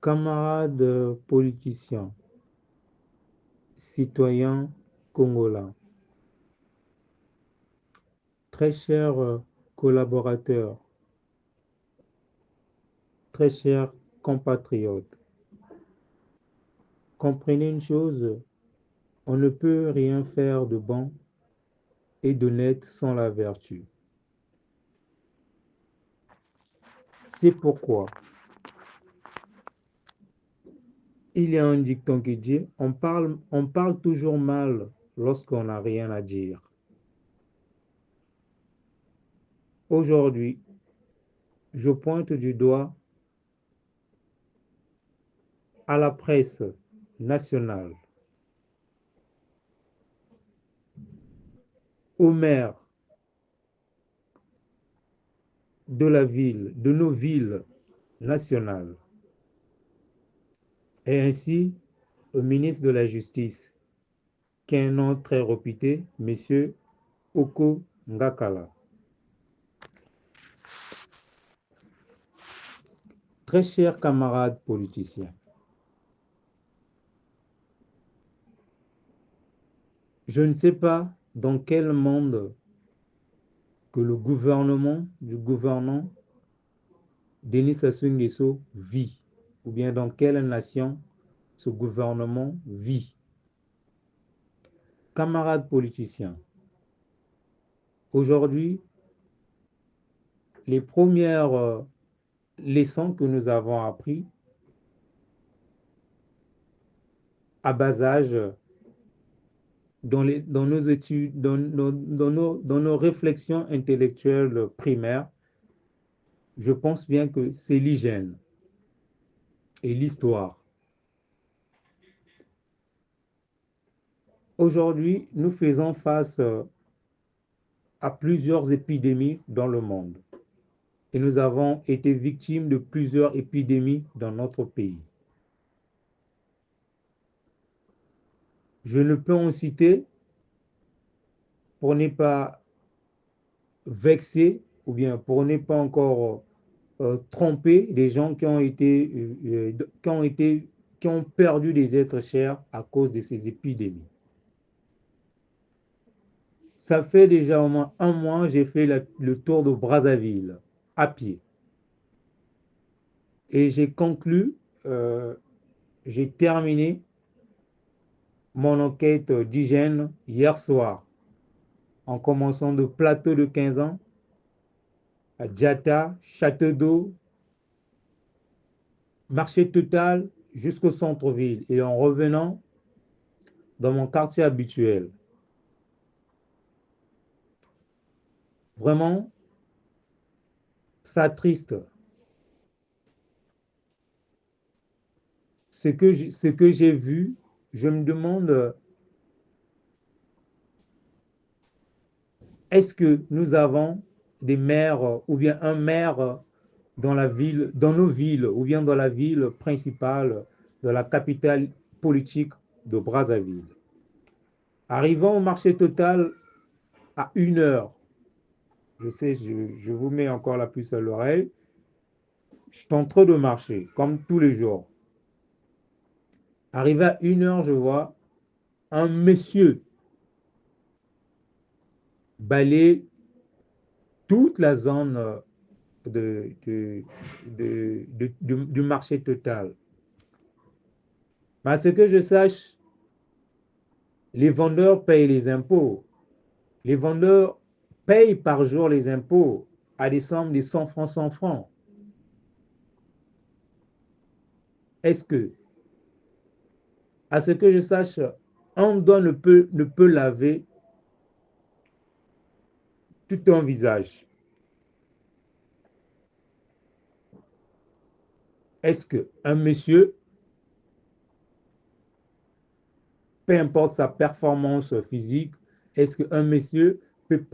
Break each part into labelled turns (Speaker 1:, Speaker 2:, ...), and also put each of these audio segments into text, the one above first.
Speaker 1: Camarades politiciens, citoyens congolais, très chers collaborateurs, très chers compatriotes, comprenez une chose, on ne peut rien faire de bon et d'honnête sans la vertu. C'est pourquoi il y a un dicton qui dit on parle toujours mal lorsqu'on n'a rien à dire. Aujourd'hui, je pointe du doigt à la presse nationale, aux maires de la ville, de nos villes nationales, et ainsi au ministre de la Justice, qui est un nom très réputé, M. Oko Ngakala. Très chers camarades politiciens, je ne sais pas dans quel monde que le gouvernement du gouvernant Denis Sassou Nguesso vit, ou bien dans quelle nation ce gouvernement vit. Camarades politiciens, aujourd'hui, les premières leçons que nous avons apprises à bas âge dans nos études, dans nos réflexions intellectuelles primaires, je pense bien que c'est l'hygiène et l'histoire. Aujourd'hui, nous faisons face à plusieurs épidémies dans le monde et nous avons été victimes de plusieurs épidémies dans notre pays. Je ne peux en citer pour ne pas vexer ou bien pour ne pas encore tromper des gens qui ont perdu des êtres chers à cause de ces épidémies. Ça fait déjà au moins un mois, j'ai fait le tour de Brazzaville à pied. Et j'ai conclu, j'ai terminé mon enquête d'hygiène hier soir, en commençant de Plateau de 15 ans à Diata, Château d'Eau, Marché Total jusqu'au centre-ville et en revenant dans mon quartier habituel. Vraiment, ça attriste. Ce que j'ai vu, je me demande, est-ce que nous avons des maires ou bien un maire dans la ville, dans nos villes ou bien dans la ville principale de la capitale politique de Brazzaville. Arrivant au marché total à 1 heure, je sais, je vous mets encore la puce à l'oreille, je suis en train de marcher, comme tous les jours. Arrivé à 1 heure, je vois un monsieur balayer toute la zone de, de, du marché total. Mais à ce que je sache, les vendeurs payent les impôts. Les vendeurs payent par jour les impôts à des sommes de 100 francs, 100 francs. Est-ce que, à ce que je sache, un doigt ne peut laver tout un visage? Est-ce qu'un monsieur, peu importe sa performance physique, est-ce qu'un monsieur peut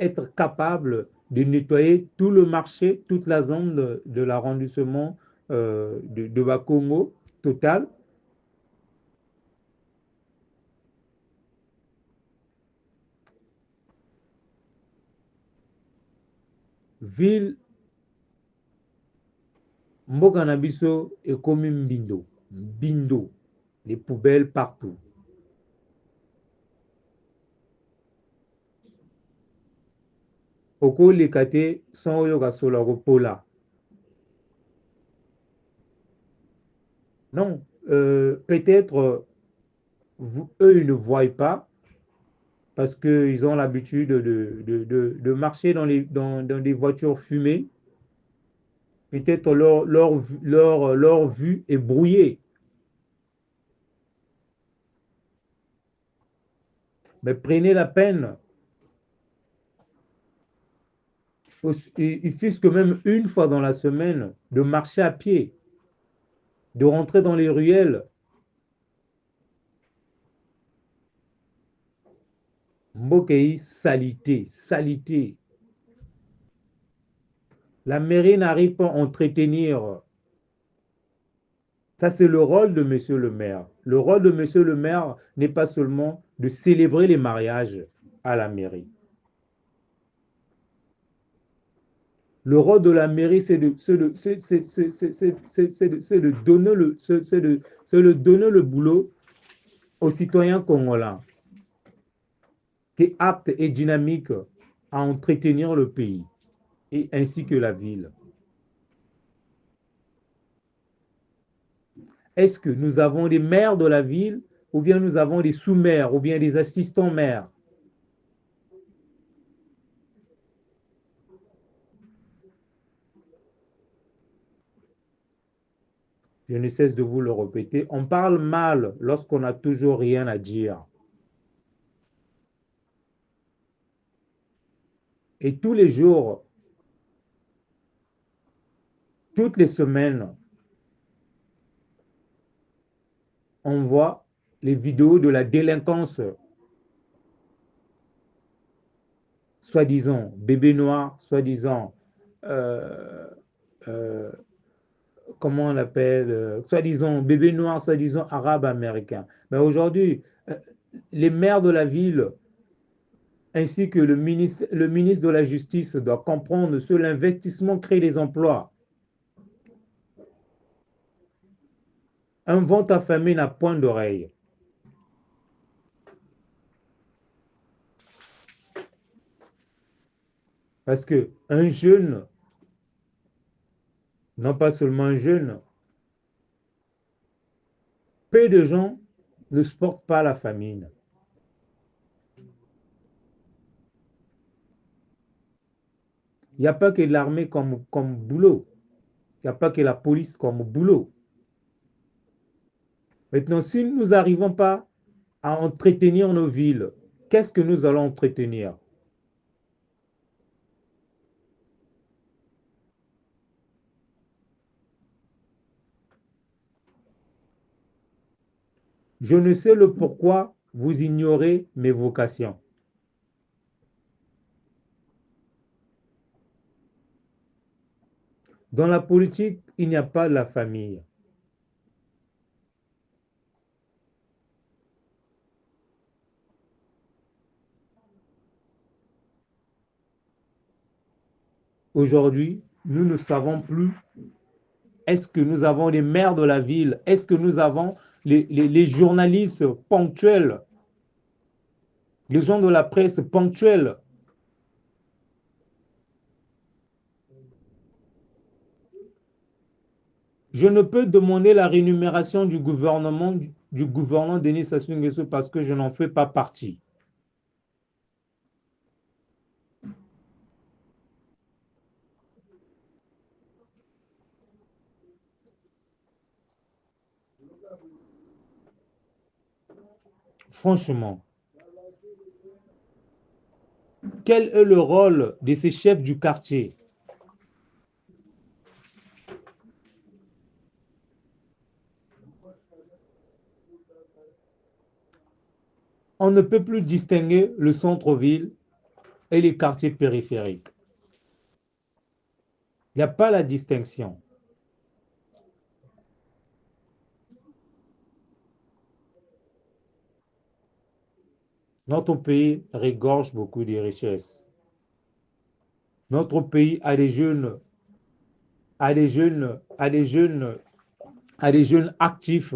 Speaker 1: être capable de nettoyer tout le marché, toute la zone de l'arrondissement de Bakongo total? Ville Mboka na biso ekomi mbindo, mbindo, les poubelles partout. Okoleka te sans oyoka solo kopola. Non, peut-être eux, ils ne voient pas parce qu'ils ont l'habitude de marcher dans des voitures fumées. Peut-être leur vue est brouillée. Mais prenez la peine, il fût que même une fois dans la semaine, de marcher à pied, de rentrer dans les ruelles. Mbokei, salité, salité. La mairie n'arrive pas à entretenir. Ça, c'est le rôle de monsieur le maire. Le rôle de monsieur le maire n'est pas seulement de célébrer les mariages à la mairie. Le rôle de la mairie, c'est de donner le boulot aux citoyens congolais, qui est apte et dynamique à entretenir le pays, et ainsi que la ville. Est-ce que nous avons des maires de la ville, ou bien nous avons des sous-maires, ou bien des assistants maires? Je ne cesse de vous le répéter, on parle mal lorsqu'on n'a toujours rien à dire. Et tous les jours, toutes les semaines, on voit les vidéos de la délinquance, soi-disant bébé noir, soi-disant, euh, euh, comment on l'appelle, soi-disant bébé noir, soi-disant arabe américain. Mais aujourd'hui, les maires de la ville ainsi que le ministre de la Justice doit comprendre que l'investissement crée des emplois. Un ventre affamé n'a point d'oreille. Parce que un jeune, non pas seulement un jeune, peu de gens ne supportent pas la famine. Il n'y a pas que l'armée comme boulot. Il n'y a pas que la police comme boulot. Maintenant, si nous n'arrivons pas à entretenir nos villes, qu'est-ce que nous allons entretenir? Je ne sais le pourquoi vous ignorez mes vocations. Dans la politique, il n'y a pas de la famille. Aujourd'hui, nous ne savons plus, est-ce que nous avons les maires de la ville, est-ce que nous avons les journalistes ponctuels, les gens de la presse ponctuels. Je ne peux demander la rémunération du gouvernant Denis Sassou Nguesso parce que je n'en fais pas partie. Franchement, quel est le rôle de ces chefs du quartier? On ne peut plus distinguer le centre-ville et les quartiers périphériques. Il n'y a pas la distinction. Notre pays regorge beaucoup de richesses. Notre pays a des jeunes à des jeunes, à des jeunes, à des jeunes actifs.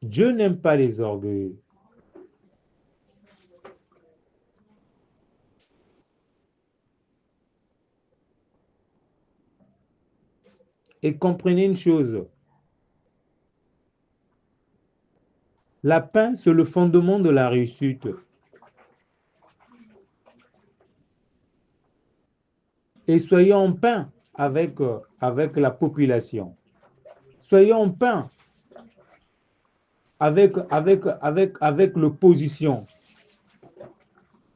Speaker 1: Dieu n'aime pas les orgueilleux. Et comprenez une chose, la paix, c'est le fondement de la réussite. Et soyons en paix avec la population. Soyons en paix avec l'opposition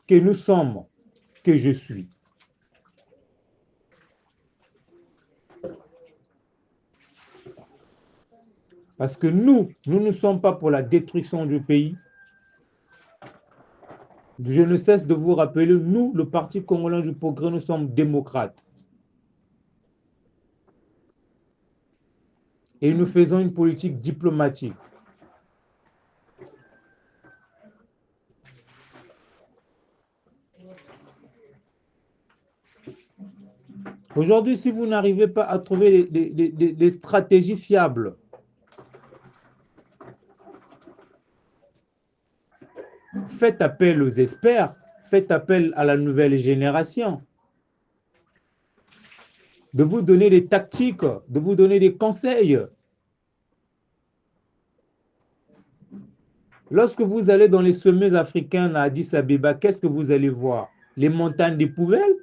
Speaker 1: que nous sommes, que je suis. Parce que nous ne sommes pas pour la destruction du pays. Je ne cesse de vous rappeler, nous, le Parti congolais du progrès, nous sommes démocrates. Et nous faisons une politique diplomatique. Aujourd'hui, si vous n'arrivez pas à trouver des stratégies fiables, faites appel aux experts, faites appel à la nouvelle génération, de vous donner des tactiques, de vous donner des conseils. Lorsque vous allez dans les sommets africains à Addis Abeba, qu'est-ce que vous allez voir? Les montagnes des poubelles?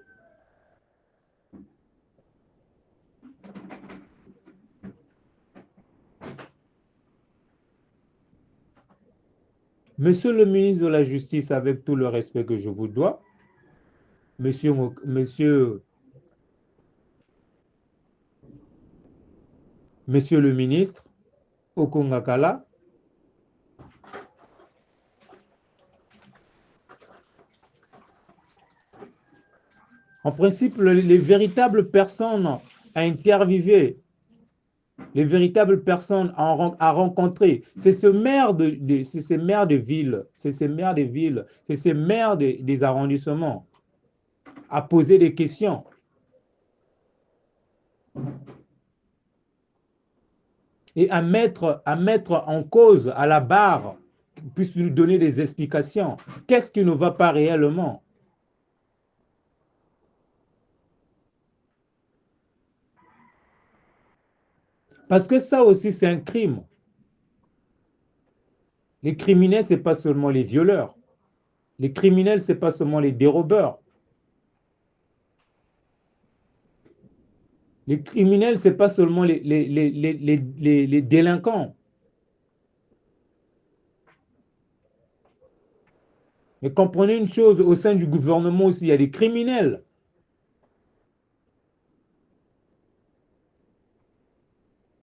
Speaker 1: Monsieur le ministre de la Justice, avec tout le respect que je vous dois, monsieur le ministre Okongakala, en principe, les véritables personnes à interviewer, les véritables personnes à rencontrer, c'est ces maires ces maires de ville, c'est ces maires de ville, c'est ces maires des arrondissements, à poser des questions. Et à mettre en cause, à la barre, puisse nous donner des explications. Qu'est-ce qui ne va pas réellement? Parce que ça aussi, c'est un crime. Les criminels, ce n'est pas seulement les violeurs. Les criminels, ce n'est pas seulement les dérobeurs. Les criminels, ce n'est pas seulement les délinquants. Mais comprenez une chose, au sein du gouvernement aussi, il y a des criminels.